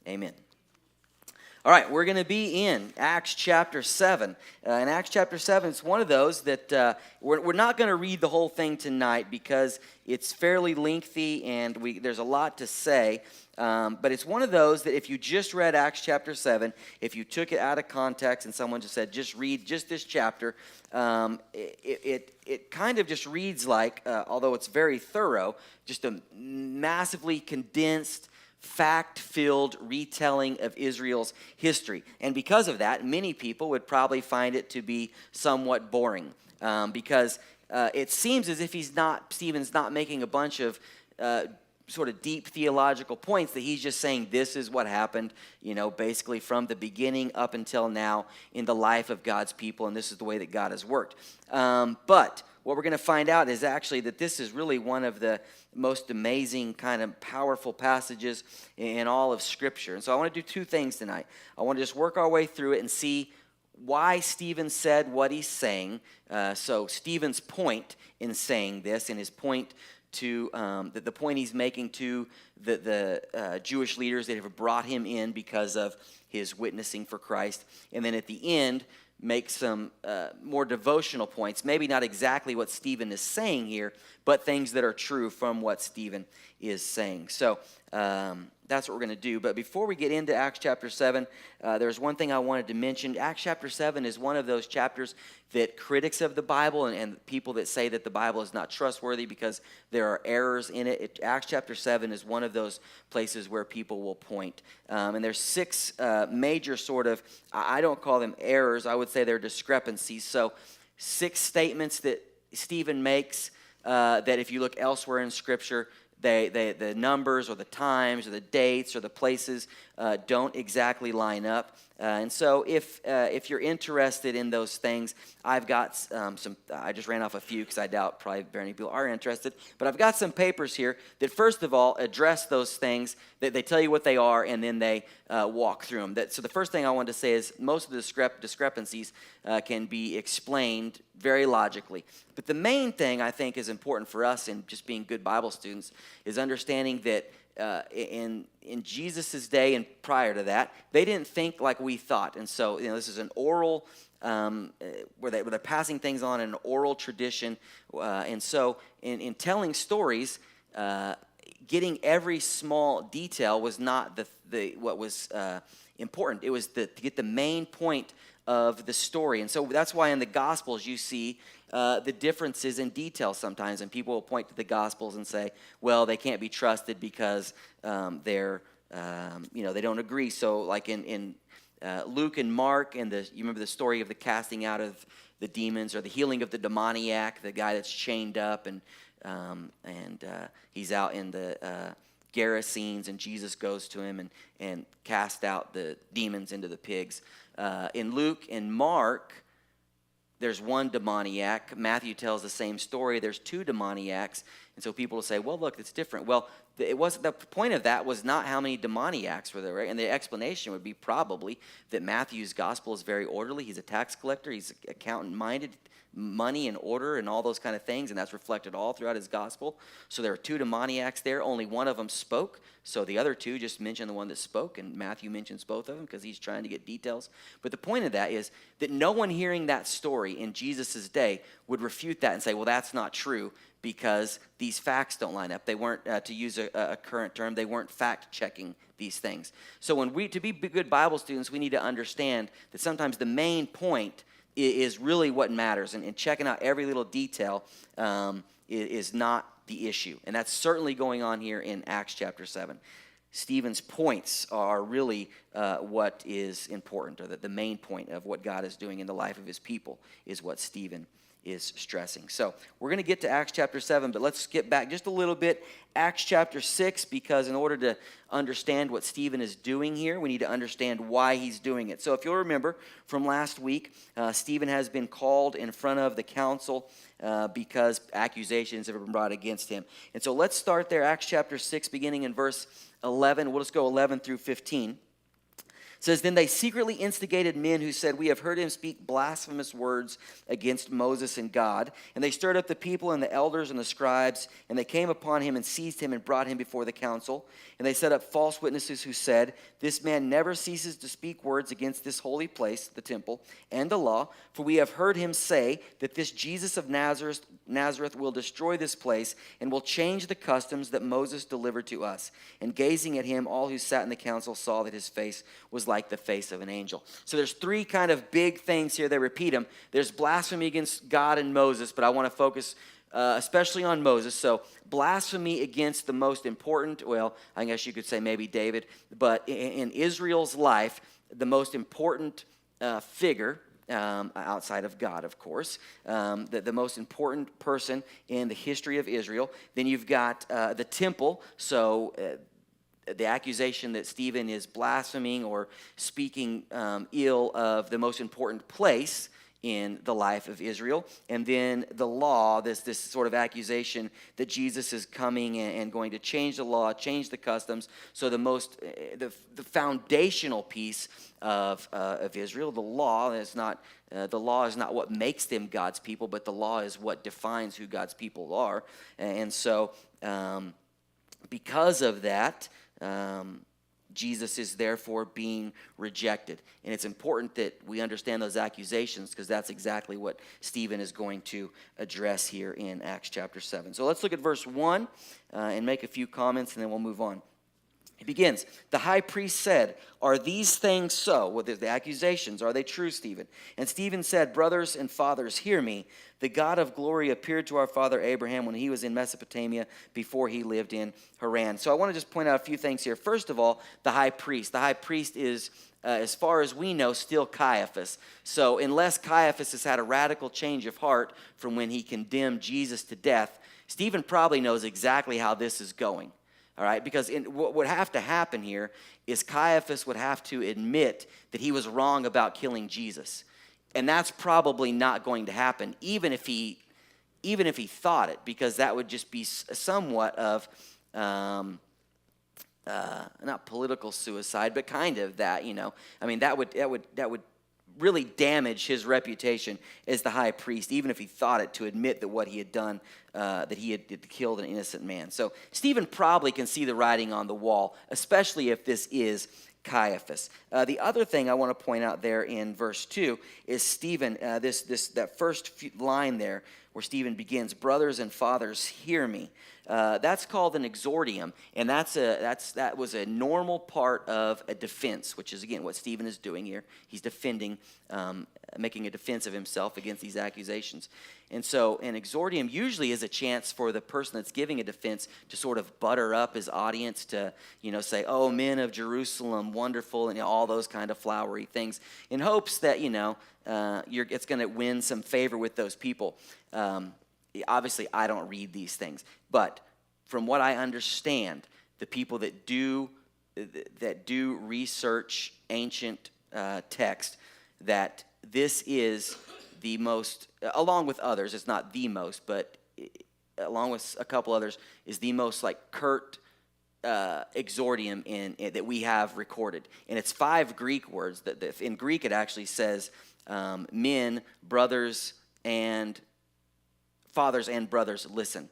Amen. All right, we're going to be in Acts chapter 7. In Acts chapter 7, it's one of those that we're not going to read the whole thing tonight because it's fairly lengthy and there's a lot to say. But it's one of those that if you just read Acts chapter 7, if you took it out of context and someone just said, just read just this chapter, it kind of just reads like, although it's very thorough, just a massively condensed, fact-filled retelling of Israel's history. And because of that, many people would probably find it to be somewhat boring because it seems as if Stephen's not making a bunch of sort of deep theological points, that he's just saying this is what happened, basically from the beginning up until now in the life of God's people, and this is the way that God has worked. But what we're going to find out is actually that this is really one of the most amazing kind of powerful passages in all of Scripture. And so I want to do two things tonight. I want to just work our way through it and see why Stephen said what he's saying. So Stephen's point in saying this, and his point to the point he's making to the Jewish leaders that have brought him in because of his witnessing for Christ. And then at the end, make some more devotional points, maybe not exactly what Stephen is saying here, but things that are true from what Stephen is saying. So that's what we're going to do. But before we get into Acts chapter 7, there's one thing I wanted to mention. Acts chapter 7 is one of those chapters that critics of the Bible and people that say that the Bible is not trustworthy because there are errors in it. Acts chapter 7 is one of those places where people will point. And there's six major sort of, I don't call them errors, I would say they're discrepancies. So 6 statements that Stephen makes that if you look elsewhere in Scripture, the numbers or the times or the dates or the places don't exactly line up. And so if you're interested in those things, I've got some, I just ran off a few because I doubt probably very many people are interested, but I've got some papers here that first of all address those things, that they tell you what they are, and then they walk through them. So the first thing I wanted to say is most of the discrepancies can be explained very logically. But the main thing I think is important for us in just being good Bible students is understanding that in Jesus' day and prior to that, they didn't think like we thought. And so, this is an oral, where they're passing things on in an oral tradition. And so in telling stories, getting every small detail was not what was important. It was to get the main point of the story. And so that's why in the Gospels you see the differences in detail sometimes, and people will point to the Gospels and say, well, they can't be trusted because they don't agree. So like in Luke and Mark, and you remember the story of the casting out of the demons or the healing of the demoniac, the guy that's chained up and he's out in the Gerasenes, and Jesus goes to him and cast out the demons into the pigs. In Luke and Mark, there's one demoniac. Matthew tells the same story. There's 2 demoniacs. And so people will say, well, look, it's different. Well, the point of that was not how many demoniacs were there, right? And the explanation would be probably that Matthew's gospel is very orderly. He's a tax collector. He's accountant-minded, money and order and all those kind of things, and that's reflected all throughout his gospel. So there are 2 demoniacs there. Only one of them spoke. So the other 2 just mention the one that spoke, and Matthew mentions both of them because he's trying to get details. But the point of that is that no one hearing that story in Jesus' day would refute that and say, well, that's not true because these facts don't line up. They weren't, to use a current term, they weren't fact-checking these things. So to be good Bible students, we need to understand that sometimes the main point is really what matters, and checking out every little detail is not the issue. And that's certainly going on here in Acts chapter 7. Stephen's points are really what is important, or the main point of what God is doing in the life of his people is what Stephen is stressing. So we're going to get to Acts chapter 7, but let's skip back just a little bit. Acts chapter 6, because in order to understand what Stephen is doing here, we need to understand why he's doing it. So if you'll remember from last week, Stephen has been called in front of the council because accusations have been brought against him. And so let's start there, Acts chapter 6, beginning in verse 11. We'll just go 11 through 15. It says, then they secretly instigated men who said, we have heard him speak blasphemous words against Moses and God. And they stirred up the people and the elders and the scribes, and they came upon him and seized him and brought him before the council. And they set up false witnesses who said, this man never ceases to speak words against this holy place, the temple, and the law. For we have heard him say that this Jesus of Nazareth will destroy this place and will change the customs that Moses delivered to us. And gazing at him, all who sat in the council saw that his face was like the face of an angel. So there's three kind of big things here. They repeat them. There's blasphemy against God and Moses, but I want to focus especially on Moses. So blasphemy against the most important, well, I guess you could say maybe David, but in Israel's life, the most important figure, outside of God, of course, the most important person in the history of Israel. Then you've got the temple, so the accusation that Stephen is blaspheming or speaking ill of the most important place in the life of Israel. And then the law, this sort of accusation that Jesus is coming and going to change the law, change the customs. So the foundational piece of Israel, the law is not what makes them God's people, but the law is what defines who God's people are. And so because of that, Jesus is therefore being rejected. And it's important that we understand those accusations, because that's exactly what Stephen is going to address here in Acts chapter 7. So let's look at verse 1 and make a few comments, and then we'll move on. It begins, the high priest said, are these things so? Well, the accusations, are they true, Stephen? And Stephen said, brothers and fathers, hear me. The God of glory appeared to our father Abraham when he was in Mesopotamia before he lived in Haran. So I want to just point out a few things here. First of all, the high priest. The high priest is, as far as we know, still Caiaphas. So unless Caiaphas has had a radical change of heart from when he condemned Jesus to death, Stephen probably knows exactly how this is going. All right, because what would have to happen here is Caiaphas would have to admit that he was wrong about killing Jesus. And that's probably not going to happen, even if he thought it, because that would just be somewhat of, not political suicide, but kind of that, I mean, that would really damage his reputation as the high priest, even if he thought it, to admit that what he had done, that he had killed an innocent man. So Stephen probably can see the writing on the wall, especially if this is Caiaphas. The other thing I want to point out there in verse 2 is Stephen, that first line there where Stephen begins, brothers and fathers, hear me. That's called an exordium, and that was a normal part of a defense, which is, again, what Stephen is doing here. He's defending, making a defense of himself against these accusations. And so an exordium usually is a chance for the person that's giving a defense to sort of butter up his audience, to, say, oh, men of Jerusalem, wonderful, and all those kind of flowery things, in hopes that, it's going to win some favor with those people. Obviously, I don't read these things, but from what I understand, the people that do research ancient text, that this is the most, along with others, it's not the most, but along with a couple others, is the most curt exordium that we have recorded. And it's 5 Greek words. In Greek, it actually says men, brothers, and fathers and brothers, listen,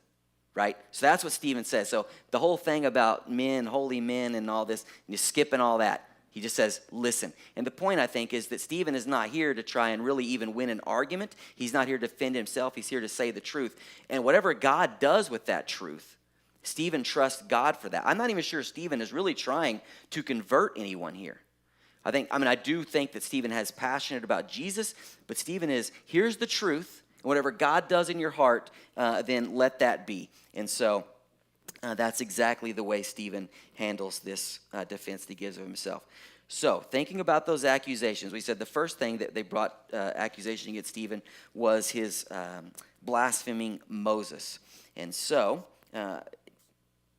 right? So that's what Stephen says. So the whole thing about men, holy men, and all this, and he's skipping all that. He just says, listen. And the point, I think, is that Stephen is not here to try and really even win an argument. He's not here to defend himself. He's here to say the truth. And whatever God does with that truth, Stephen trusts God for that. I'm not even sure Stephen is really trying to convert anyone here. I do think that Stephen has passionate about Jesus, but Stephen is, here's the truth. Whatever God does in your heart, then let that be. And so that's exactly the way Stephen handles this defense that he gives of himself. So thinking about those accusations, we said the first thing that they brought accusation against Stephen was his blaspheming Moses. And so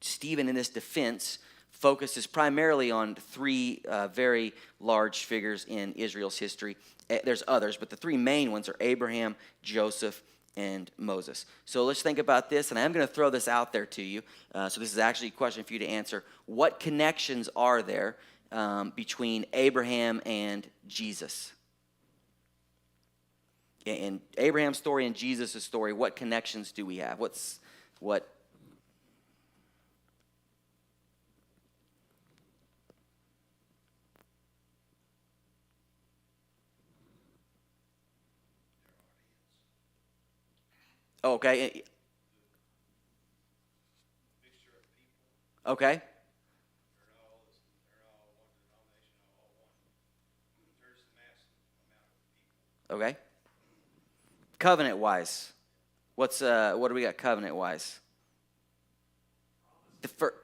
Stephen, in this defense, focuses primarily on 3 very large figures in Israel's history. There's others, but the 3 main ones are Abraham, Joseph, and Moses. So let's think about this, and I'm going to throw this out there to you. So this is actually a question for you to answer. What connections are there between Abraham and Jesus? In Abraham's story and Jesus' story, what connections do we have? What? Okay. Okay. Okay. Covenant wise, what do we got covenant wise? The first.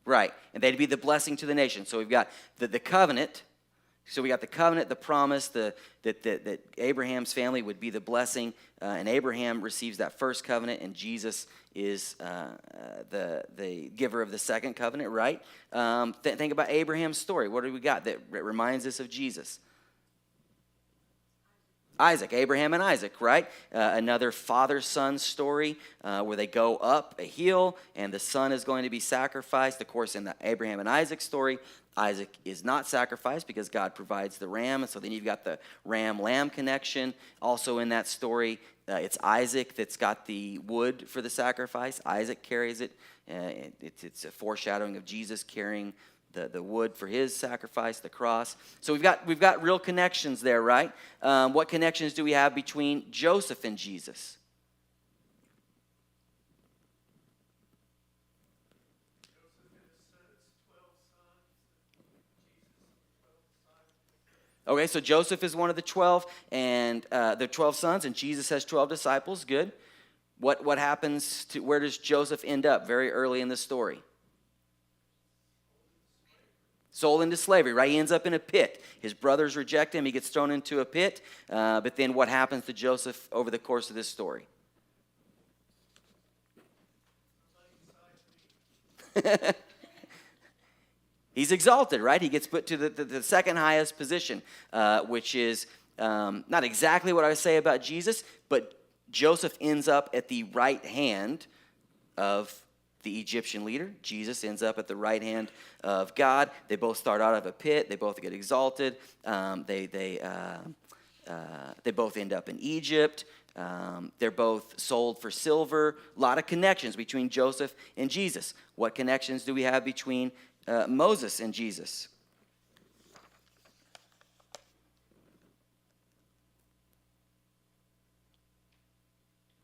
Right, and they'd be the blessing to the nation. So we've got the covenant. So we got the covenant, the promise, that Abraham's family would be the blessing, and Abraham receives that first covenant, and Jesus is the giver of the second covenant, right? Think about Abraham's story. What do we got that reminds us of Jesus? Isaac, Abraham and Isaac, right? Another father-son story where they go up a hill and the son is going to be sacrificed. Of course, in the Abraham and Isaac story, Isaac is not sacrificed because God provides the ram. And so then you've got the ram-lamb connection. Also in that story, it's Isaac that's got the wood for the sacrifice. Isaac carries it. It's a foreshadowing of Jesus carrying the wood for his sacrifice, the cross. So we've got real connections there, right? What connections do we have between Joseph and Jesus? Okay, so Joseph is one of the 12, and the 12 sons, and Jesus has 12 disciples. Good. What happens to, where does Joseph end up very early in the story? Sold into slavery, right? He ends up in a pit. His brothers reject him. He gets thrown into a pit. But then what happens to Joseph over the course of this story? He's exalted, right? He gets put to the second highest position, which is not exactly what I would say about Jesus, but Joseph ends up at the right hand of the Egyptian leader. Jesus ends up at the right hand of God. They both start out of a pit. They both get exalted. They both end up in Egypt. They're both sold for silver. A lot of connections between Joseph and Jesus. What connections do we have between Moses and Jesus?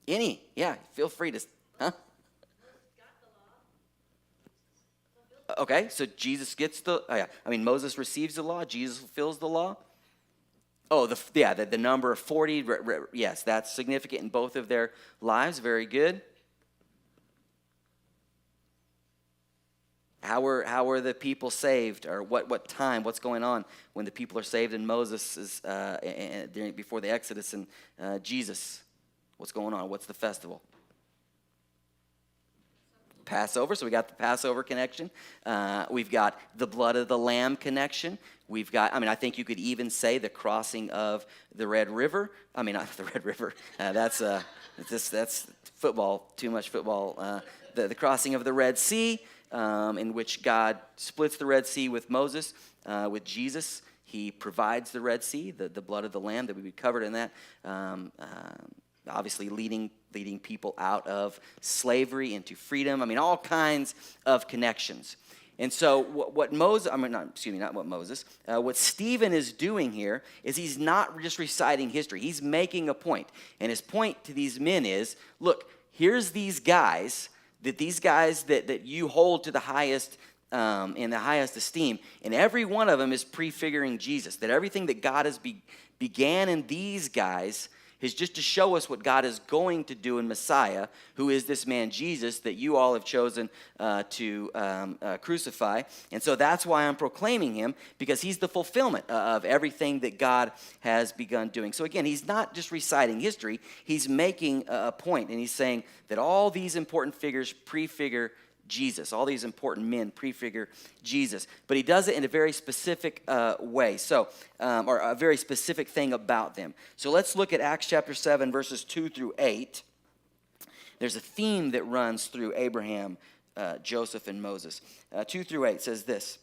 Any? Yeah, feel free to. Huh? Okay, so Jesus gets the, oh yeah, I mean, Moses receives the law, Jesus fulfills the law. Oh, the number of 40, yes, that's significant in both of their lives, very good. How were the people saved, or what time, what's going on when the people are saved and Moses is, before the Exodus and Jesus, what's going on, what's the festival? Passover, so we got the Passover connection. We've got the blood of the Lamb connection. We've got, I mean, I think you could even say the crossing of the Red River. I mean, not the Red River. That's football, too much football. The crossing of the Red Sea, in which God splits the Red Sea with Moses, with Jesus. He provides the Red Sea, the blood of the Lamb, that we be covered in that. Obviously leading people out of slavery into freedom. I mean, all kinds of connections. And so what Stephen is doing here is he's not just reciting history. He's making a point. And his point to these men is, look, here's these guys that you hold to the highest in the highest esteem, and every one of them is prefiguring Jesus. That everything that God has began in these guys is just to show us what God is going to do in Messiah, who is this man Jesus that you all have chosen to crucify. And so that's why I'm proclaiming him, because he's the fulfillment of everything that God has begun doing. So again, he's not just reciting history, he's making a point, and he's saying that all these important figures prefigure Jesus. All these important men prefigure Jesus. But he does it in a very specific way, or a very specific thing about them. So let's look at Acts chapter 7, verses 2 through 8. There's a theme that runs through Abraham, Joseph, and Moses. 2 through 8 says this.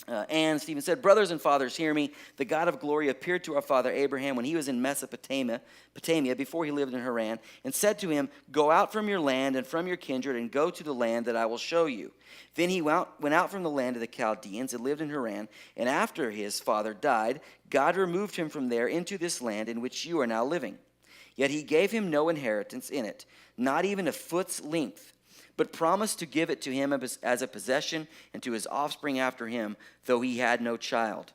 And Stephen said, "Brothers and fathers, hear me. The God of glory appeared to our father Abraham when he was in Mesopotamia, before he lived in Haran, and said to him, 'Go out from your land and from your kindred and go to the land that I will show you.' Then he went out from the land of the Chaldeans and lived in Haran. And after his father died, God removed him from there into this land in which you are now living. Yet he gave him no inheritance in it, not even a foot's length, but promised to give it to him as a possession and to his offspring after him, though he had no child.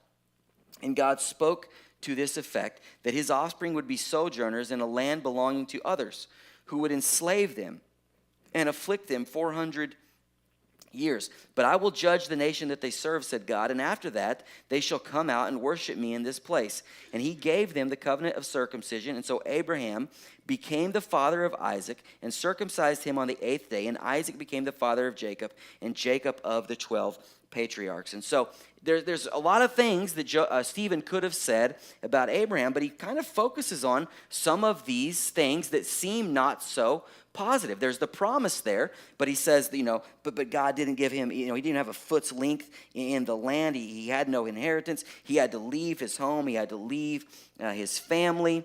And God spoke to this effect, that his offspring would be sojourners in a land belonging to others, who would enslave them and afflict them 400 years. But I will judge the nation that they serve, said God, and after that they shall come out and worship me in this place. And he gave them the covenant of circumcision. And so Abraham became the father of Isaac and circumcised him on the 8th day. And Isaac became the father of Jacob, and Jacob of the 12 patriarchs. And so there's a lot of things that Stephen could have said about Abraham, but he kind of focuses on some of these things that seem not so positive. There's the promise there, but he says, but God didn't give him, he didn't have a foot's length in the land. He had no inheritance. He had to leave his home. He had to leave his family.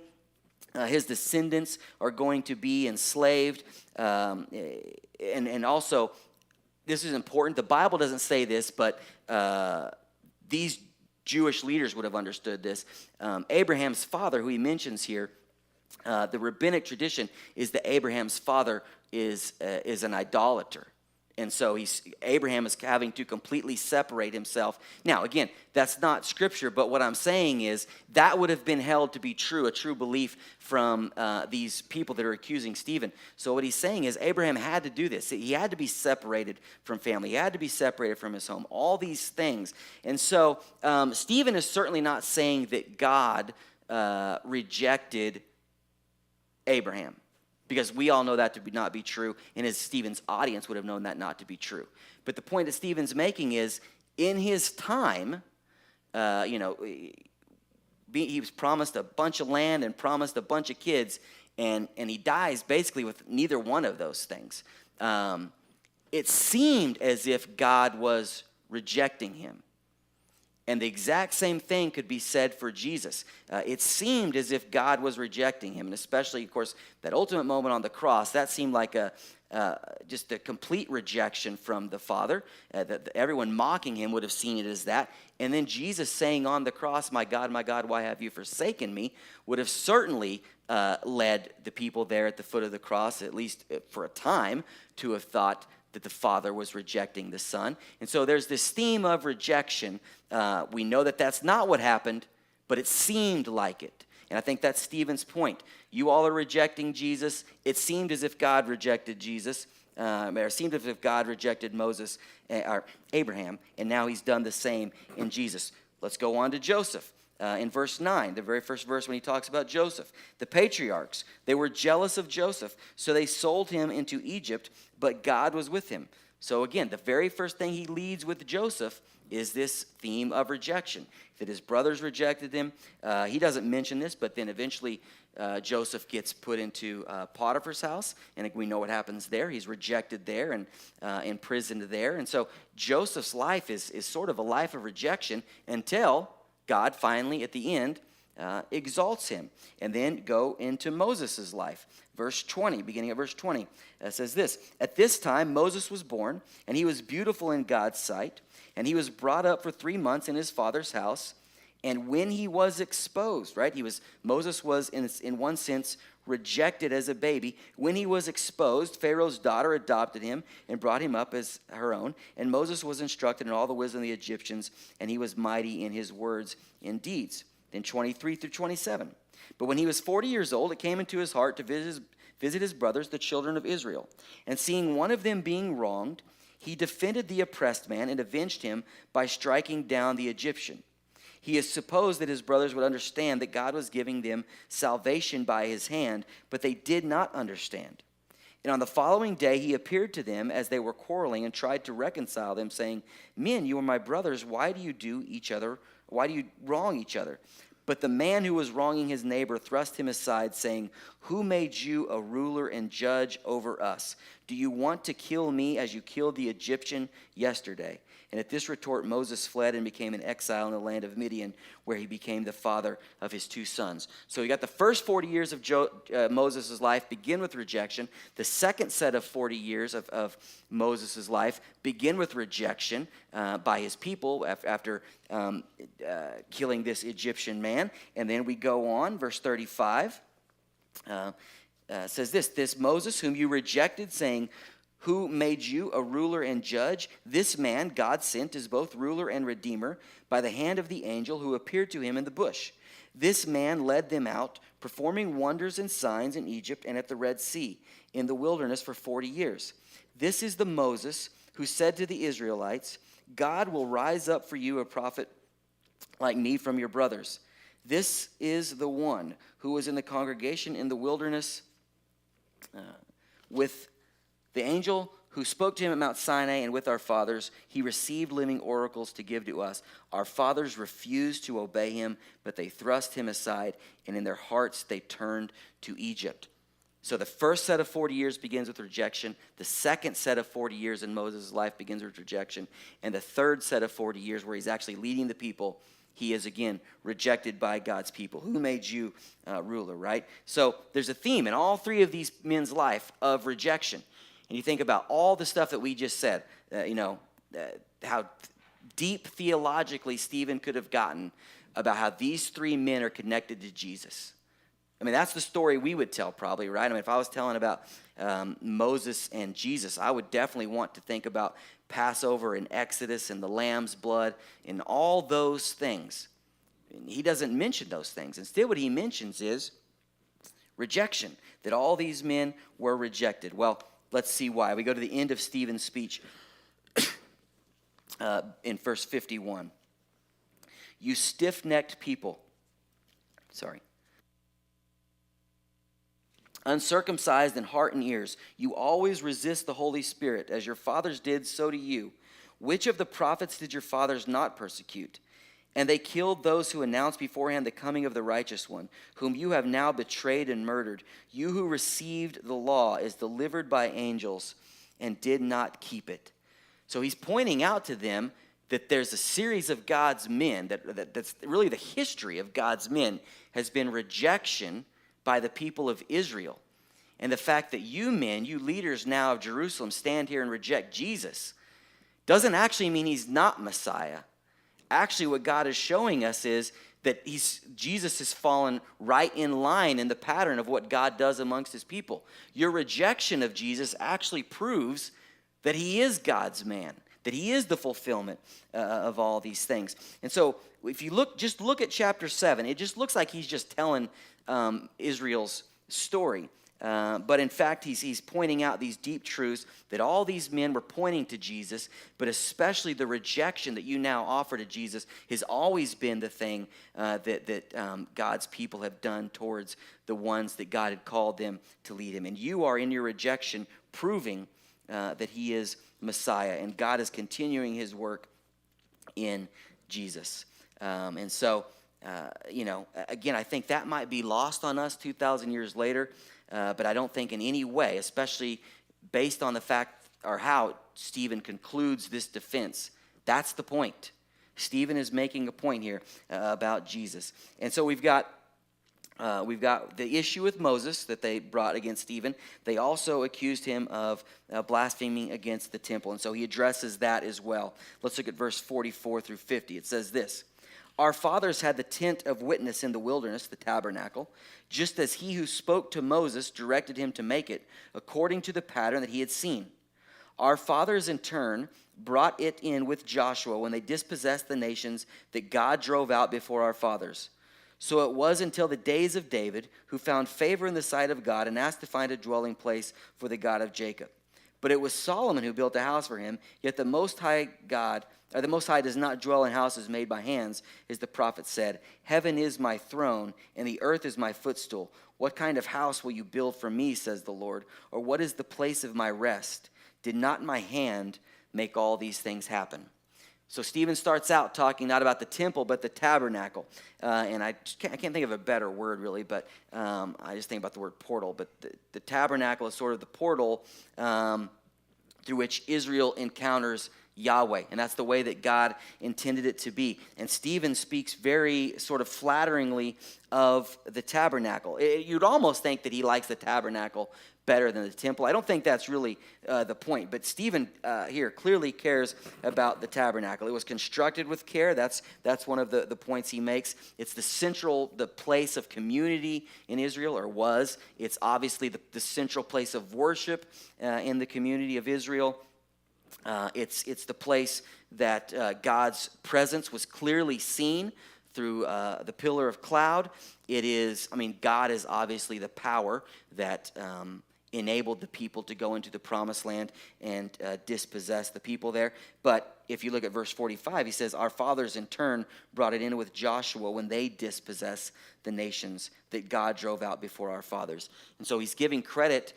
His descendants are going to be enslaved. And also, this is important. The Bible doesn't say this, but these Jewish leaders would have understood this. Abraham's father, who he mentions here, the rabbinic tradition is that Abraham's father is an idolater. And so Abraham is having to completely separate himself. Now, again, that's not scripture, but what I'm saying is that would have been held to be true, a true belief from these people that are accusing Stephen. So what he's saying is Abraham had to do this. He had to be separated from family. He had to be separated from his home, all these things. And so Stephen is certainly not saying that God rejected Abraham, because we all know that to not be true, and as Stephen's audience would have known that not to be true. But the point that Stephen's making is, in his time, he was promised a bunch of land and promised a bunch of kids, and he dies basically with neither one of those things. It seemed as if God was rejecting him. And the exact same thing could be said for Jesus. It seemed as if God was rejecting him, and especially, of course, that ultimate moment on the cross, that seemed like just a complete rejection from the Father. That everyone mocking him would have seen it as that. And then Jesus saying on the cross, my God, why have you forsaken me?" would have certainly led the people there at the foot of the cross, at least for a time, to have thought that the Father was rejecting the Son. And so there's this theme of rejection. We know that that's not what happened, but it seemed like it. And I think that's Stephen's point. You all are rejecting Jesus. It seemed as if God rejected Jesus. Or it seemed as if God rejected Moses or Abraham, and now he's done the same in Jesus. Let's go on to Joseph. In verse 9, the very first verse when he talks about Joseph. The patriarchs, they were jealous of Joseph, so they sold him into Egypt, but God was with him. So again, the very first thing he leads with Joseph is this theme of rejection. That his brothers rejected him. He doesn't mention this, but then eventually Joseph gets put into Potiphar's house, and we know what happens there. He's rejected there and imprisoned there. And so Joseph's life is sort of a life of rejection until God finally, at the end, exalts him. And then go into Moses' life. Verse 20, beginning of verse 20, says this: "At this time Moses was born, and he was beautiful in God's sight, and he was brought up for 3 months in his father's house. And when he was exposed," right? Moses was, in one sense, rejected as a baby. When he was exposed, Pharaoh's daughter adopted him and brought him up as her own. And Moses was instructed in all the wisdom of the Egyptians, and he was mighty in his words and deeds. Then 23 through 27. "But when he was 40 years old, it came into his heart to visit his brothers, the children of Israel. And seeing one of them being wronged, he defended the oppressed man and avenged him by striking down the Egyptian. He is supposed that his brothers would understand that God was giving them salvation by his hand, but they did not understand. And on the following day he appeared to them as they were quarreling and tried to reconcile them, saying, Men, you are my brothers. Why do you wrong each other? But the man who was wronging his neighbor thrust him aside, saying, Who made you a ruler and judge over us? Do you want to kill me as you killed the Egyptian yesterday? And at this retort, Moses fled and became an exile in the land of Midian, where he became the father of his 2 sons. So you got the first 40 years of Moses' life begin with rejection. The second set of 40 years of Moses' life begin with rejection by his people after killing this Egyptian man. And then we go on, verse 35 says this Moses, whom you rejected, saying, Who made you a ruler and judge? This man God sent is both ruler and redeemer by the hand of the angel who appeared to him in the bush. This man led them out, performing wonders and signs in Egypt and at the Red Sea, in the wilderness for 40 years. This is the Moses who said to the Israelites, God will rise up for you a prophet like me from your brothers. This is the one who was in the congregation in the wilderness with the angel who spoke to him at Mount Sinai, and with our fathers, he received living oracles to give to us. Our fathers refused to obey him, but they thrust him aside, and in their hearts they turned to Egypt. So the first set of 40 years begins with rejection. The second set of 40 years in Moses' life begins with rejection. And the third set of 40 years where he's actually leading the people, he is again rejected by God's people. Who made you ruler, right? So there's a theme in all three of these men's life of rejection. And you think about all the stuff that we just said, how deep theologically Stephen could have gotten about how these 3 men are connected to Jesus. I mean, that's the story we would tell probably, right? I mean, if I was telling about Moses and Jesus, I would definitely want to think about Passover and Exodus and the lamb's blood and all those things. And he doesn't mention those things. Instead, what he mentions is rejection, that all these men were rejected. Well, let's see why. We go to the end of Stephen's speech in verse 51. You stiff-necked people. Uncircumcised in heart and ears, you always resist the Holy Spirit. As your fathers did, so do you. Which of the prophets did your fathers not persecute? And they killed those who announced beforehand the coming of the righteous one, whom you have now betrayed and murdered. You who received the law is delivered by angels and did not keep it. So he's pointing out to them that there's a series of God's men, that's really the history of God's men, has been rejection by the people of Israel. And the fact that you men, you leaders now of Jerusalem, stand here and reject Jesus doesn't actually mean he's not Messiah. Actually, what God is showing us is that Jesus has fallen right in line in the pattern of what God does amongst his people. Your rejection of Jesus actually proves that he is God's man, that he is the fulfillment of all these things. And so if you look at chapter 7, it just looks like he's just telling Israel's story. But in fact, he's pointing out these deep truths that all these men were pointing to Jesus, but especially the rejection that you now offer to Jesus has always been the thing that God's people have done towards the ones that God had called them to lead him. And you are in your rejection proving that he is Messiah, and God is continuing his work in Jesus. And so, again, I think that might be lost on us 2,000 years later. But I don't think in any way, especially based on the fact or how Stephen concludes this defense, that's the point. Stephen is making a point here about Jesus. And so we've got the issue with Moses that they brought against Stephen. They also accused him of blaspheming against the temple. And so he addresses that as well. Let's look at verse 44 through 50. It says this. Our fathers had the tent of witness in the wilderness, the tabernacle, just as he who spoke to Moses directed him to make it, according to the pattern that he had seen. Our fathers, in turn, brought it in with Joshua when they dispossessed the nations that God drove out before our fathers. So it was until the days of David, who found favor in the sight of God and asked to find a dwelling place for the God of Jacob. But it was Solomon who built a house for him, yet the Most High does not dwell in houses made by hands, as the prophet said, heaven is my throne, and the earth is my footstool. What kind of house will you build for me, says the Lord? Or what is the place of my rest? Did not my hand make all these things happen? So Stephen starts out talking not about the temple, but the tabernacle. And I can't think of a better word, really, but I just think about the word portal. But the tabernacle is sort of the portal through which Israel encounters Yahweh. And that's the way that God intended it to be. And Stephen speaks very sort of flatteringly of the tabernacle. You'd almost think that he likes the tabernacle better than the temple. I don't think that's really the point. But Stephen here clearly cares about the tabernacle. It was constructed with care. That's one of the points he makes. It's the place of community in Israel, or was. It's obviously the central place of worship in the community of Israel. It's the place that God's presence was clearly seen through the pillar of cloud. God is obviously the power that enabled the people to go into the promised land and dispossess the people there. But if you look at verse 45, he says, our fathers in turn brought it in with Joshua when they dispossessed the nations that God drove out before our fathers. And so he's giving credit.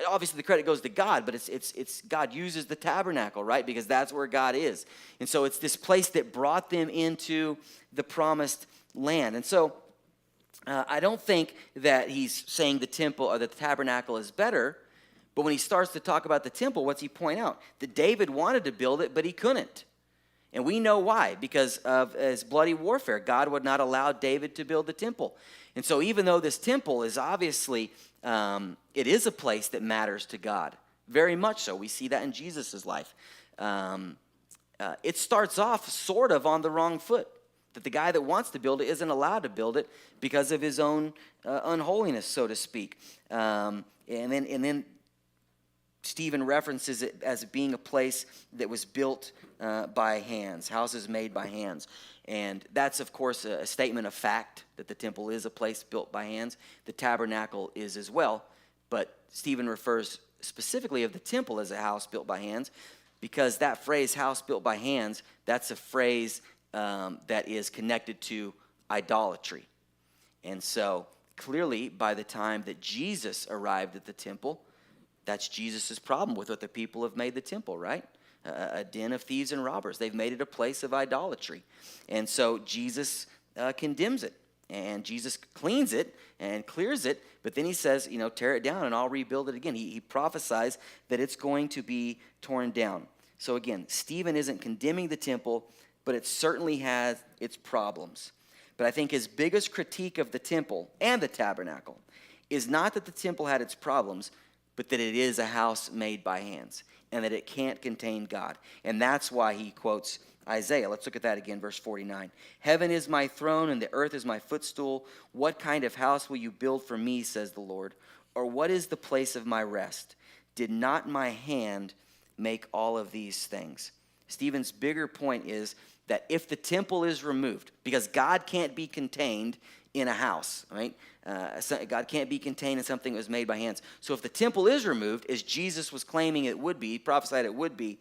Obviously, the credit goes to God, but it's God uses the tabernacle, right? Because that's where God is. And so it's this place that brought them into the promised land. And so I don't think that he's saying the temple or the tabernacle is better, but when he starts to talk about the temple, what's he point out? That David wanted to build it, but he couldn't. And we know why, because of his bloody warfare. God would not allow David to build the temple. And so even though this temple is obviously, it is a place that matters to God, very much so. We see that in Jesus' life. It starts off sort of on the wrong foot. That the guy that wants to build it isn't allowed to build it because of his own unholiness, so to speak. And then Stephen references it as being a place that was built by hands, houses made by hands. And that's, of course, a statement of fact that the temple is a place built by hands. The tabernacle is as well. But Stephen refers specifically of the temple as a house built by hands because that phrase, house built by hands, that's a phrase that is connected to idolatry. And so clearly by the time that Jesus arrived at the temple, that's Jesus' problem with what the people have made the temple, right? A den of thieves and robbers. They've made it a place of idolatry. And so Jesus condemns it. And Jesus cleans it and clears it. But then he says, tear it down and I'll rebuild it again. He prophesies that it's going to be torn down. So again, Stephen isn't condemning the temple, but it certainly has its problems. But I think his biggest critique of the temple and the tabernacle is not that the temple had its problems, but that it is a house made by hands and that it can't contain God. And that's why he quotes Isaiah. Let's look at that again, verse 49. Heaven is my throne and the earth is my footstool. What kind of house will you build for me, says the Lord? Or what is the place of my rest? Did not my hand make all of these things? Stephen's bigger point is that if the temple is removed, because God can't be contained in a house, right? God can't be contained in something that was made by hands. So if the temple is removed, as Jesus was claiming it would be, he prophesied it would be,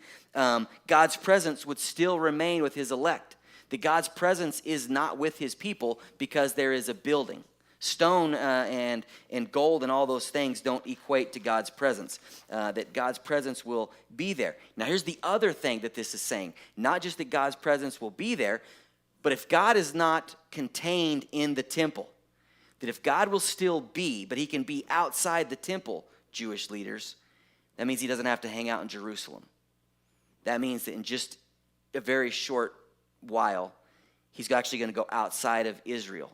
God's presence would still remain with his elect. That God's presence is not with his people because there is a building. Stone and gold and all those things don't equate to God's presence. That God's presence will be there. Now here's the other thing that this is saying. Not just that God's presence will be there, but if God is not contained in the temple, that if God will still be, but he can be outside the temple, Jewish leaders, that means he doesn't have to hang out in Jerusalem. That means that in just a very short while, he's actually going to go outside of Israel.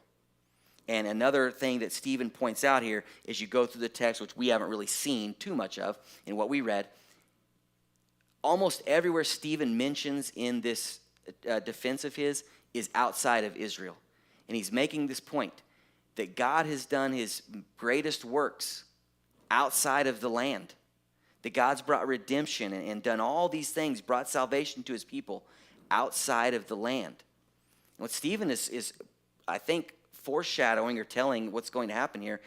And another thing that Stephen points out here is you go through the text, which we haven't really seen too much of in what we read, almost everywhere Stephen mentions in this defense of his is outside of Israel. And he's making this point that God has done his greatest works outside of the land. That God's brought redemption and done all these things, brought salvation to his people outside of the land. What Stephen is I think, foreshadowing or telling what's going to happen here.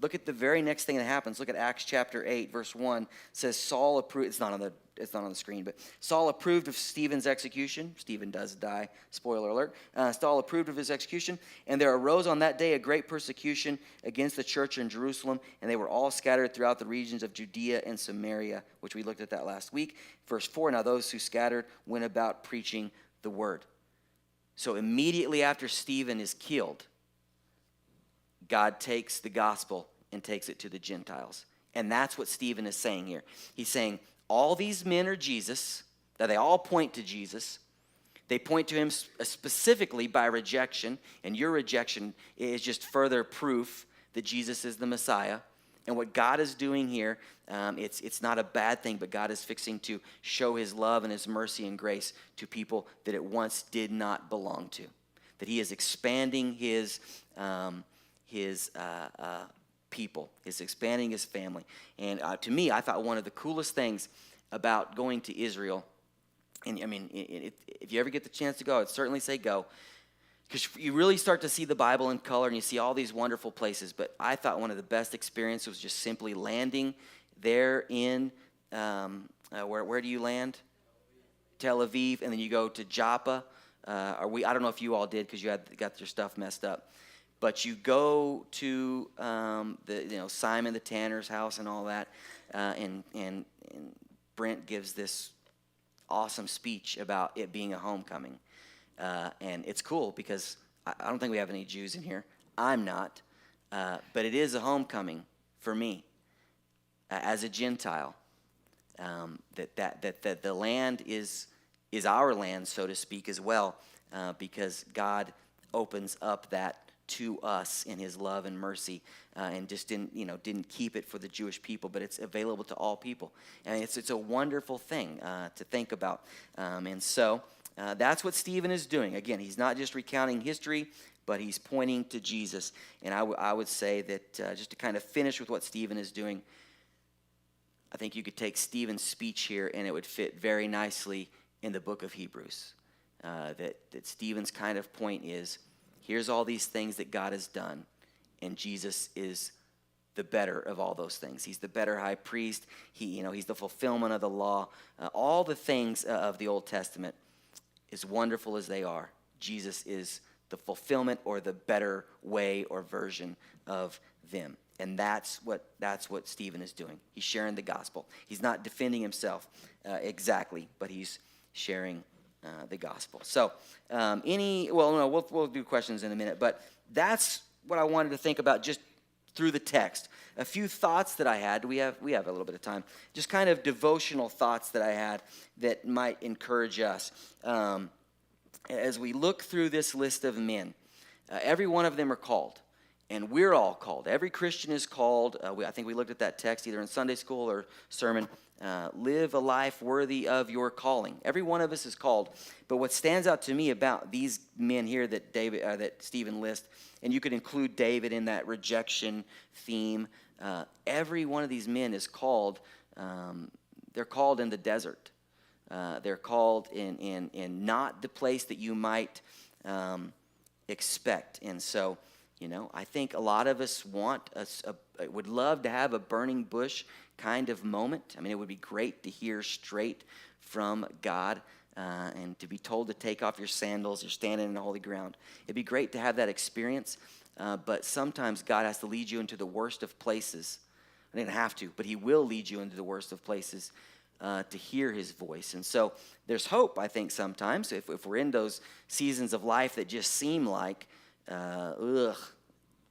Look at the very next thing that happens. Look at Acts chapter 8, verse 1. It says Saul approved, it's not on the screen, but Saul approved of Stephen's execution. Stephen does die, spoiler alert. Saul approved of his execution, and there arose on that day a great persecution against the church in Jerusalem, and they were all scattered throughout the regions of Judea and Samaria, which we looked at that last week. Verse 4, now those who scattered went about preaching the word. So immediately after Stephen is killed, God takes the gospel and takes it to the Gentiles. And that's what Stephen is saying here. He's saying all these men are Jesus, that they all point to Jesus. They point to him specifically by rejection, and your rejection is just further proof that Jesus is the Messiah. And what God is doing here, it's not a bad thing, but God is fixing to show his love and his mercy and grace to people that it once did not belong to. That he is expanding his people, is expanding his family. And to me, I thought one of the coolest things about going to Israel, and I mean, if you ever get the chance to go, I'd certainly say go, because you really start to see the Bible in color and you see all these wonderful places. But I thought one of the best experiences was just simply landing there in, where do you land? Tel Aviv, and then you go to Joppa. I don't know if you all did because you got your stuff messed up. But you go to Simon the tanner's house and all that, and Brent gives this awesome speech about it being a homecoming, and it's cool because I don't think we have any Jews in here. I'm not, but it is a homecoming for me as a Gentile. That the land is our land, so to speak, as well, because God opens up that to us in his love and mercy, and just didn't keep it for the Jewish people, but it's available to all people. And it's a wonderful thing to think about. And so that's what Stephen is doing. Again, he's not just recounting history, but he's pointing to Jesus. And I would say that just to kind of finish with what Stephen is doing, I think you could take Stephen's speech here and it would fit very nicely in the book of Hebrews. That Stephen's kind of point is, here's all these things that God has done, and Jesus is the better of all those things. He's the better high priest. He's the fulfillment of the law. All the things of the Old Testament, as wonderful as they are, Jesus is the fulfillment or the better way or version of them. And that's what Stephen is doing. He's sharing the gospel. He's not defending himself exactly, but he's sharing the gospel. So, we'll do questions in a minute, but that's what I wanted to think about just through the text. A few thoughts that I had. We have a little bit of time. Just kind of devotional thoughts that I had that might encourage us as we look through this list of men. Every one of them are called, and we're all called. Every Christian is called. I think we looked at that text either in Sunday school or sermon. Live a life worthy of your calling. Every one of us is called. But what stands out to me about these men here that Stephen lists, and you could include David in that rejection theme, every one of these men is called. They're called in the desert. They're called in not the place that you might expect. And so, I think a lot of us would love to have a burning bush kind of moment. I mean, it would be great to hear straight from God and to be told to take off your sandals. You're standing in holy ground. It'd be great to have that experience, but sometimes God has to lead you into the worst of places. I didn't have to, but he will lead you into the worst of places to hear his voice. And so there's hope, I think, sometimes if we're in those seasons of life that just seem like,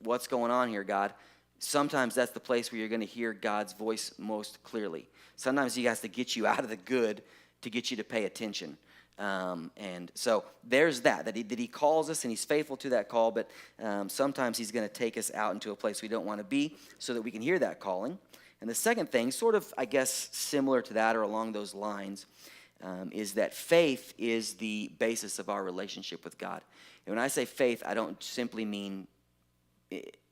what's going on here, God? Sometimes that's the place where you're going to hear God's voice most clearly. Sometimes he has to get you out of the good to get you to pay attention. And so there's that he calls us and he's faithful to that call, but sometimes he's going to take us out into a place we don't want to be so that we can hear that calling. And the second thing, sort of, I guess, similar to that or along those lines, is that faith is the basis of our relationship with God. And when I say faith, I don't simply mean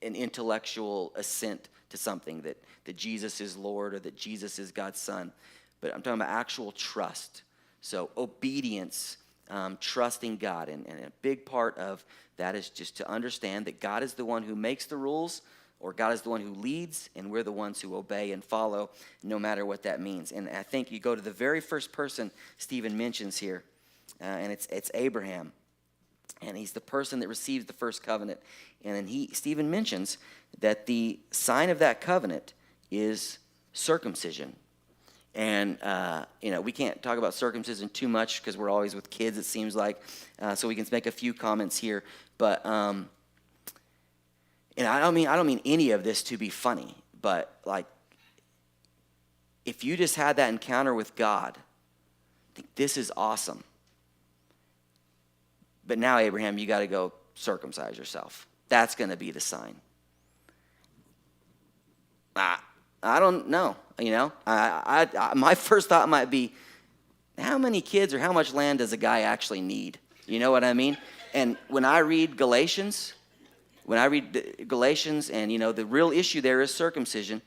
an intellectual assent to something, that Jesus is Lord or that Jesus is God's Son. But I'm talking about actual trust. So obedience, trusting God. And a big part of that is just to understand that God is the one who makes the rules or God is the one who leads, and we're the ones who obey and follow, no matter what that means. And I think you go to the very first person Stephen mentions here, and it's Abraham. And he's the person that receives the first covenant. And then Stephen mentions that the sign of that covenant is circumcision. And, we can't talk about circumcision too much because we're always with kids, it seems like. So we can make a few comments here. But, and I don't mean any of this to be funny. But, like, if you just had that encounter with God, I think this is awesome. But now, Abraham, you got to go circumcise yourself. That's going to be the sign. I don't know. My first thought might be, how many kids or how much land does a guy actually need? You know what I mean? And when I read Galatians, and, the real issue there is circumcision,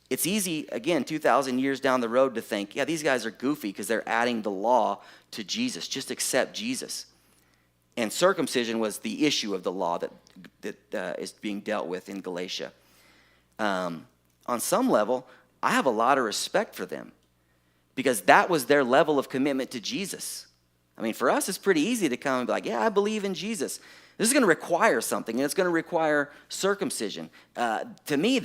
it's easy, again, 2,000 years down the road to think, yeah, these guys are goofy because they're adding the law to Jesus. Just accept Jesus. And circumcision was the issue of the law that is being dealt with in Galatia. On some level, I have a lot of respect for them because that was their level of commitment to Jesus. I mean, for us, it's pretty easy to come and be like, yeah, I believe in Jesus. This is going to require something, and it's going to require circumcision. To me,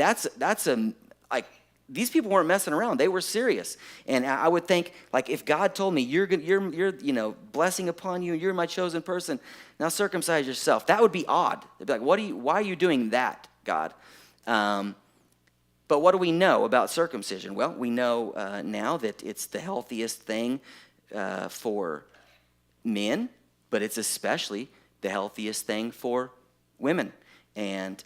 these people weren't messing around. They were serious. And I would think, like, if God told me, you're blessing upon you, you're my chosen person, now circumcise yourself, that would be odd. They'd be like, why are you doing that, God? But what do we know about circumcision? Well, we know now that it's the healthiest thing for men, but it's especially the healthiest thing for women. And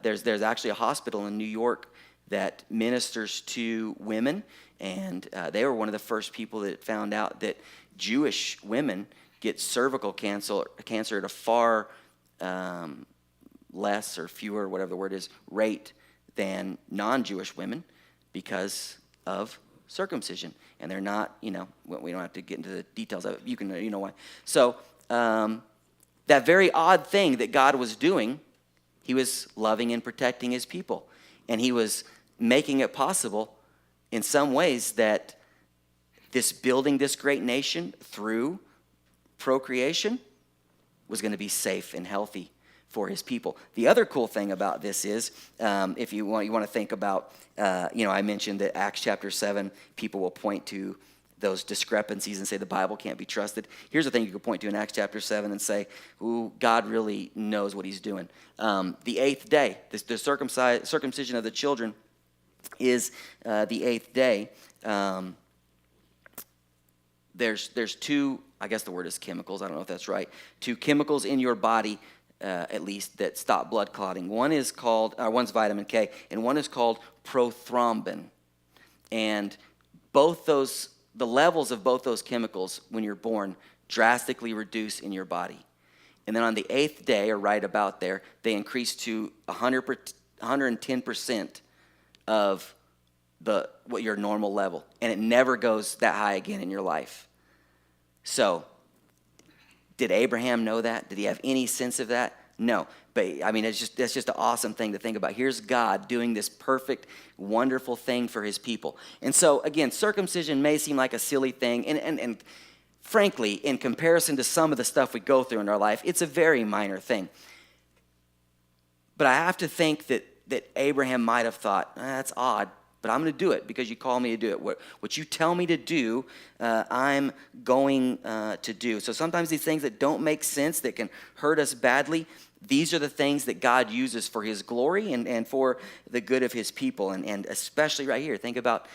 there's actually a hospital in New York that ministers to women, and they were one of the first people that found out that Jewish women get cervical cancer at a far less or fewer, whatever the word is, rate than non-Jewish women because of circumcision. And they're not, we don't have to get into the details of it. You can, why. So that very odd thing that God was doing, he was loving and protecting his people. And he was making it possible in some ways that building this great nation through procreation was going to be safe and healthy for his people. The other cool thing about this is, if you want to think about, I mentioned that Acts chapter 7, people will point to those discrepancies and say the Bible can't be trusted. Here's the thing you could point to in Acts chapter 7 and say, ooh, God really knows what he's doing. The eighth day, the circumcision of the children is the eighth day. There's two, I guess the word is chemicals, I don't know if that's right, two chemicals in your body, at least, that stop blood clotting. One's vitamin K, and one is called prothrombin. And the levels of both those chemicals when you're born drastically reduce in your body. And then on the eighth day, or right about there, they increase to 110% of what your normal level. And it never goes that high again in your life. So, did Abraham know that? Did he have any sense of that? No. But, that's just an awesome thing to think about. Here's God doing this perfect, wonderful thing for his people. And so, again, circumcision may seem like a silly thing. And frankly, in comparison to some of the stuff we go through in our life, it's a very minor thing. But I have to think that Abraham might have thought, that's odd, but I'm going to do it because you call me to do it. What you tell me to do, I'm going to do. So sometimes these things that don't make sense, that can hurt us badly, these are the things that God uses for his glory and for the good of his people. And especially right here, think about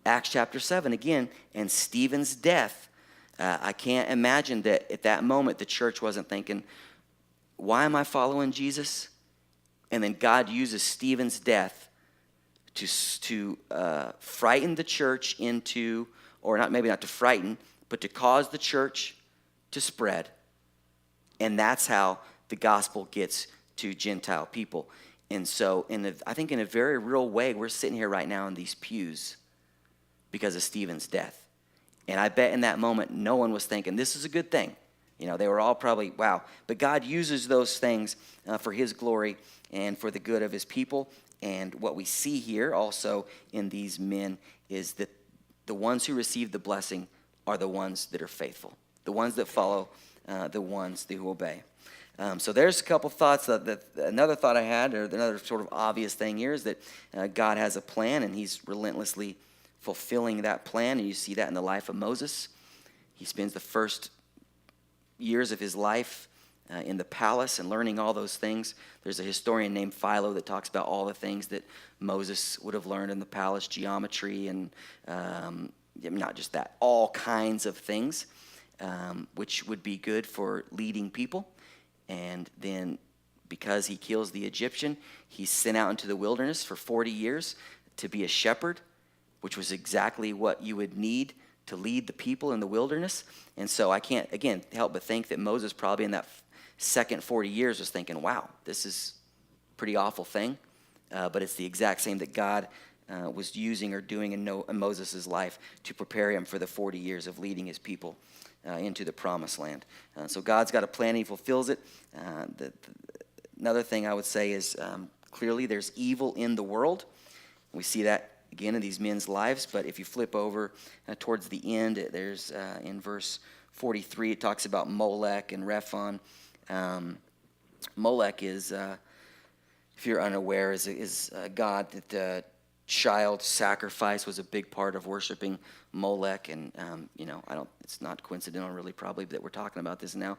Acts chapter 7 again, and Stephen's death. I can't imagine that at that moment the church wasn't thinking, why am I following Jesus? And then God uses Stephen's death to frighten the church into, or maybe not to frighten, but to cause the church to spread. And that's how the gospel gets to Gentile people. And so, I think in a very real way, we're sitting here right now in these pews because of Stephen's death. And I bet in that moment, no one was thinking, this is a good thing. They were all probably, wow. But God uses those things for his glory and for the good of his people. And what we see here also in these men is that the ones who receive the blessing are the ones that are faithful, the ones that follow, the ones who obey. So there's a couple thoughts. Another thought I had, or another sort of obvious thing here, is that God has a plan, and he's relentlessly fulfilling that plan. And you see that in the life of Moses. He spends the first years of his life in the palace and learning all those things. There's a historian named Philo that talks about all the things that Moses would have learned in the palace, geometry and not just that, all kinds of things, which would be good for leading people. And then because he kills the Egyptian, he's sent out into the wilderness for 40 years to be a shepherd, which was exactly what you would need to lead the people in the wilderness. And so I can't, again, help but think that Moses probably in that second 40 years was thinking, wow, this is a pretty awful thing. But it's the exact same that God was using or doing in Moses' life to prepare him for the 40 years of leading his people into the promised land. So God's got a plan, and he fulfills it. Another thing I would say is clearly there's evil in the world. We see that again in these men's lives, but if you flip over towards the end, there's in verse 43, it talks about Molech and Rephan. Molech is, if you're unaware, is a god that child sacrifice was a big part of worshiping Molech, and it's not coincidental really probably that we're talking about this now.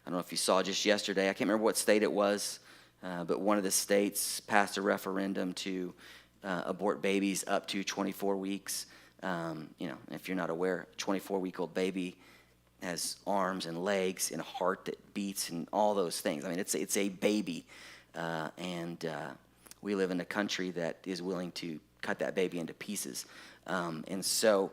I don't know if you saw just yesterday, I can't remember what state it was, but one of the states passed a referendum to abort babies up to 24 weeks. If you're not aware, a 24-week-old baby has arms and legs and a heart that beats and all those things. I mean, it's a baby, and we live in a country that is willing to cut that baby into pieces. And so,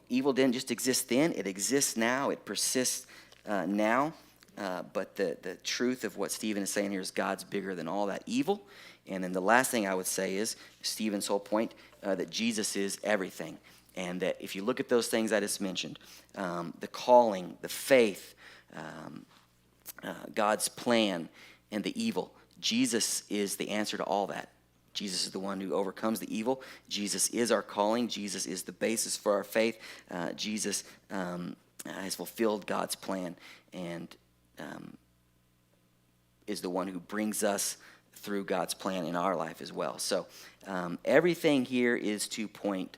evil didn't just exist then. It exists now. It persists now. But the truth of what Stephen is saying here is God's bigger than all that evil. And then the last thing I would say is Stephen's whole point, that Jesus is everything. And that if you look at those things I just mentioned, the calling, the faith, God's plan, and the evil, Jesus is the answer to all that. Jesus is the one who overcomes the evil. Jesus is our calling. Jesus is the basis for our faith. Jesus has fulfilled God's plan and is the one who brings us through God's plan in our life as well. So everything here is to point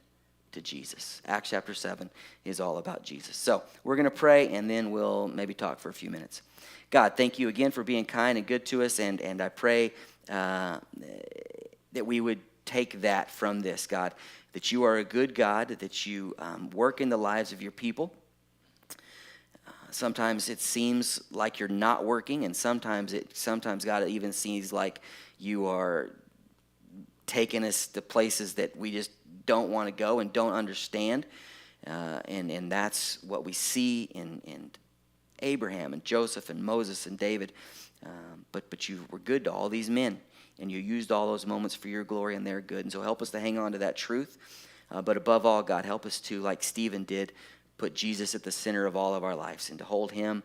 to Jesus. Acts chapter 7 is all about Jesus. So we're going to pray, and then we'll maybe talk for a few minutes. God, thank you again for being kind and good to us, and I pray that we would take that from this, God, that you are a good God, that you work in the lives of your people. Sometimes it seems like you're not working, and sometimes God, it even seems like you are taking us to places that we just don't want to go and don't understand. And that's what we see in Abraham and Joseph and Moses and David. But you were good to all these men, and you used all those moments for your glory, and they're good. And so help us to hang on to that truth. But above all, God, help us to, like Stephen did, put Jesus at the center of all of our lives and to hold him